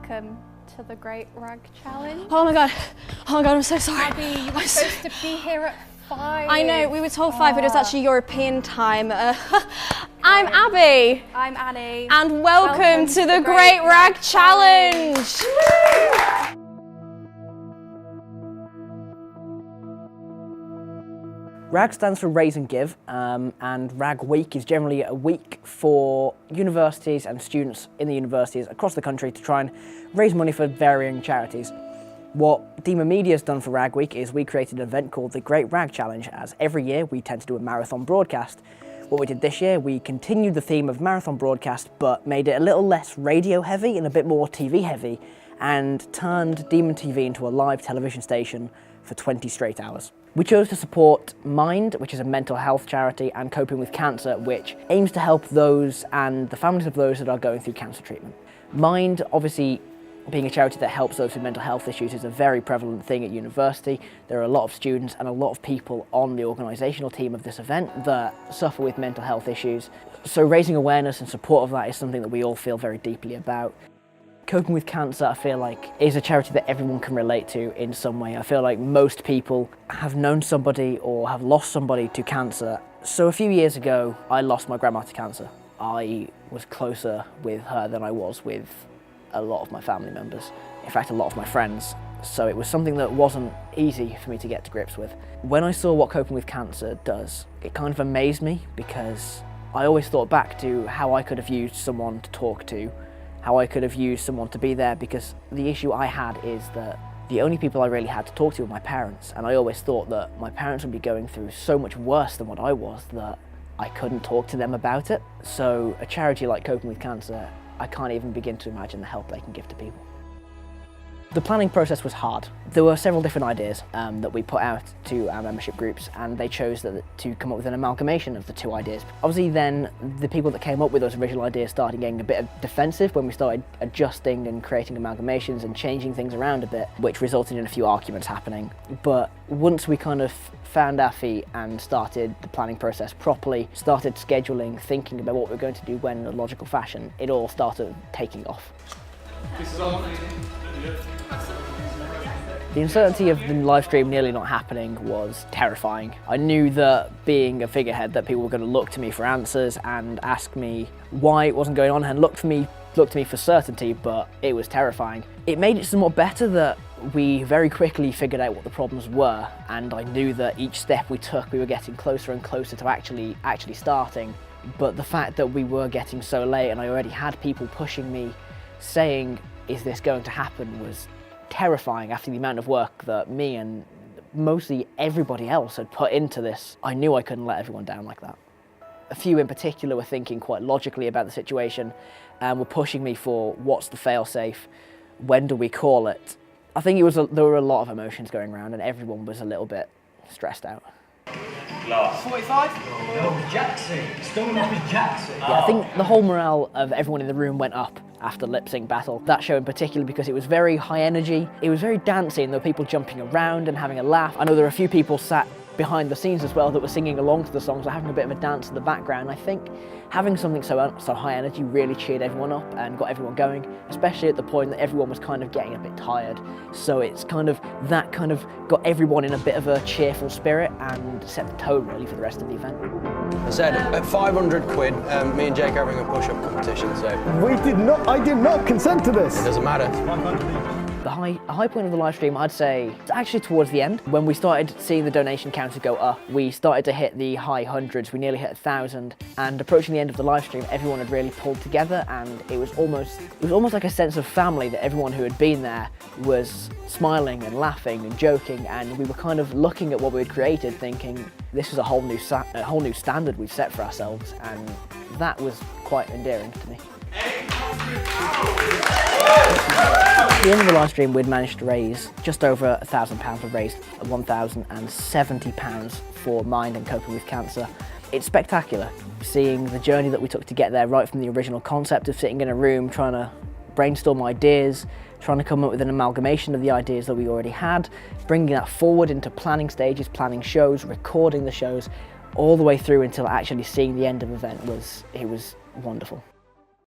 welcome to the Great Rag Challenge. Oh my god, I'm so sorry. Abby, you were supposed to be here at 5. I know, we were told 5, but it was actually European time. I'm Abby. I'm Annie. And welcome to the Great Rag Challenge. RAG stands for Raise and Give, and RAG Week is generally a week for universities and students in the universities across the country to try and raise money for varying charities. What Dima Media has done for RAG Week is we created an event called the Great Rag Challenge, as every year we tend to do a marathon broadcast. What we did this year, we continued the theme of marathon broadcast but made it a little less radio heavy and a bit more TV heavy, and turned Demon TV into a live television station for 20 straight hours. We chose to support Mind, which is a mental health charity, and Coping with Cancer, which aims to help those and the families of those that are going through cancer treatment. Mind, obviously, being a charity that helps those with mental health issues, is a very prevalent thing at university. There are a lot of students and a lot of people on the organisational team of this event that suffer with mental health issues. So raising awareness and support of that is something that we all feel very deeply about. Coping with Cancer, I feel like, is a charity that everyone can relate to in some way. I feel like most people have known somebody or have lost somebody to cancer. So a few years ago, I lost my grandma to cancer. I was closer with her than I was with a lot of my family members. In fact, a lot of my friends. So it was something that wasn't easy for me to get to grips with. When I saw what Coping with Cancer does, it kind of amazed me, because I always thought back to how I could have used someone to talk to, how I could have used someone to be there, because the issue I had is that the only people I really had to talk to were my parents, and I always thought that my parents would be going through so much worse than what I was that I couldn't talk to them about it. So a charity like Coping with Cancer, I can't even begin to imagine the help they can give to people. The planning process was hard. There were several different ideas that we put out to our membership groups, and they chose to come up with an amalgamation of the two ideas. Obviously then, the people that came up with those original ideas started getting a bit defensive when we started adjusting and creating amalgamations and changing things around a bit, which resulted in a few arguments happening. But once we kind of found our feet and started the planning process properly, started scheduling, thinking about what we were going to do when in a logical fashion, it all started taking off. The uncertainty of the live stream nearly not happening was terrifying. I knew that being a figurehead, that people were going to look to me for answers and ask me why it wasn't going on, and look to me for certainty, but it was terrifying. It made it somewhat better that we very quickly figured out what the problems were, and I knew that each step we took we were getting closer and closer to actually starting. But the fact that we were getting so late and I already had people pushing me saying, "Is this going to happen?" was terrifying after the amount of work that me and mostly everybody else had put into this. I knew I couldn't let everyone down like that. A few in particular were thinking quite logically about the situation and were pushing me for what's the fail-safe, when do we call it. I think there were a lot of emotions going around and everyone was a little bit stressed out. 45? No, Jackson. Stone up is Jackson. Yeah, I think the whole morale of everyone in the room went up after lip sync battle. That show in particular, because it was very high energy. It was very dancey and there were people jumping around and having a laugh. I know there were a few people sat behind the scenes as well that were singing along to the songs, or having a bit of a dance in the background. I think having something so high energy really cheered everyone up and got everyone going, especially at the point that everyone was kind of getting a bit tired. So it's kind of got everyone in a bit of a cheerful spirit and set the tone really for the rest of the event. I said at 500 quid, me and Jake are having a push-up competition, so... I did not consent to this! It doesn't matter. The high point of the live stream, I'd say, it's actually towards the end. When we started seeing the donation counter go up, we started to hit the high hundreds. We nearly hit 1,000, and approaching the end of the live stream, everyone had really pulled together, and it was almost like a sense of family, that everyone who had been there was smiling and laughing and joking, and we were kind of looking at what we had created, thinking this is a whole new standard we've set for ourselves, and that was quite endearing to me. At the end of the live stream, we'd managed to raise just over £1,000. We've raised £1,070 for Mind and Coping with Cancer. It's spectacular, seeing the journey that we took to get there, right from the original concept of sitting in a room trying to brainstorm ideas, trying to come up with an amalgamation of the ideas that we already had, bringing that forward into planning stages, planning shows, recording the shows, all the way through until actually seeing the end of the event. It was wonderful.